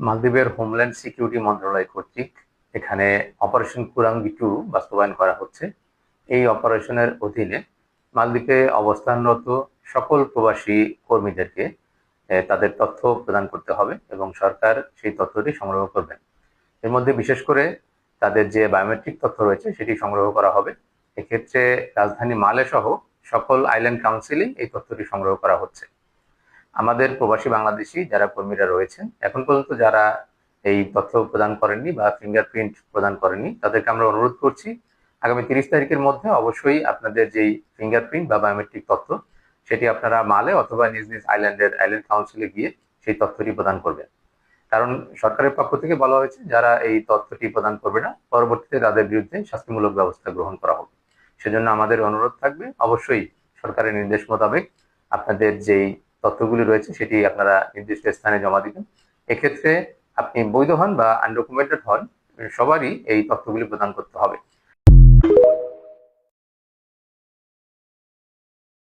মালদ্বীপের homeland security মন্ত্রণালয় কর্তৃক এখানে অপারেশন কুরাঙ্গি-2 বাস্তবায়ন করা হচ্ছে। এই অপারেশনের অধীনে মালদ্বীপে অবস্থানরত সকল প্রবাসী কর্মীদেরকে তাদের তথ্য প্রদান করতে হবে এবং সরকার সেই তথ্যটি সংগ্রহ করবেন। এর মধ্যে বিশেষ করে তাদের যে বায়োমেট্রিক তথ্য রয়েছে সেটি সংগ্রহ করা হবে। এক্ষেত্রে রাজধানী মালে সহ সকল আইল্যান্ড কাউন্সিলে এই তথ্যটি সংগ্রহ করা হচ্ছে। আমাদের প্রবাসী বাংলাদেশী যারা কর্মীরা রয়েছেন এখন পর্যন্ত যারা এই তথ্য প্রদান করেননি বা ফিঙ্গারপ্রিন্ট প্রদান করেননি তাদেরকে আমরা অনুরোধ করছি আগামী 30 তারিখের মধ্যে অবশ্যই আপনাদের যেই ফিঙ্গারপ্রিন্ট বা বায়োমেট্রিক তথ্য সেটি আপনারা মালে অথবা নিজ নিজ আইল্যান্ড কাউন্সিলে গিয়ে সেই তথ্যটি প্রদান করবেন। কারণ সরকারের পক্ষ থেকে বলা হয়েছে যারা এই তথ্যটি প্রদান করবে না পরবর্তীতে তাদের বিরুদ্ধে শাস্তিমূলক ব্যবস্থা গ্রহণ করা হবে। সেজন্য আমাদের অনুরোধ থাকবে অবশ্যই সরকারের নির্দেশ মোতাবেক আপনাদের যেই তথ্যগুলি রয়েছে সেটি আপনারা নির্দিষ্ট স্থানে জমা দিবেন। এক্ষেত্রে আপনি বৈধ হন বা আনডকুমেন্টেড হন সবারই এই তথ্যগুলি প্রদান করতে হবে।